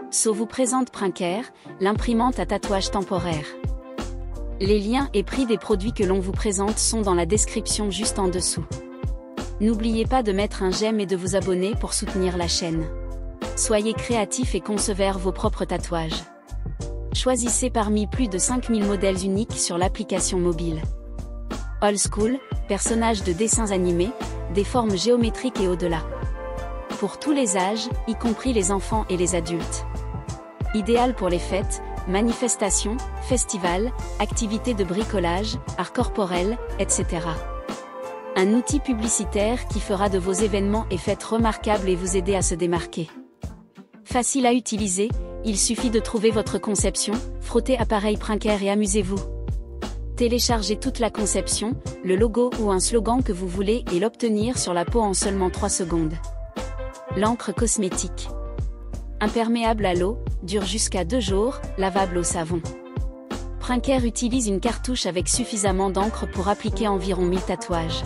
So vous présente Prinker, l'imprimante à tatouage temporaire. Les liens et prix des produits que l'on vous présente sont dans la description juste en dessous. N'oubliez pas de mettre un j'aime et de vous abonner pour soutenir la chaîne. Soyez créatifs et concevez vos propres tatouages. Choisissez parmi plus de 5000 modèles uniques sur l'application mobile. Old School, personnages de dessins animés, des formes géométriques et au-delà. Pour tous les âges, y compris les enfants et les adultes. Idéal pour les fêtes, manifestations, festivals, activités de bricolage, art corporel, etc. Un outil publicitaire qui fera de vos événements et fêtes remarquables et vous aider à se démarquer. Facile à utiliser, il suffit de trouver votre conception, frotter appareil Prinker et amusez-vous. Téléchargez toute la conception, le logo ou un slogan que vous voulez et l'obtenir sur la peau en seulement 3 secondes. L'encre cosmétique. Imperméable à l'eau, dure jusqu'à 2 jours, lavable au savon. Prinker utilise une cartouche avec suffisamment d'encre pour appliquer environ 1000 tatouages.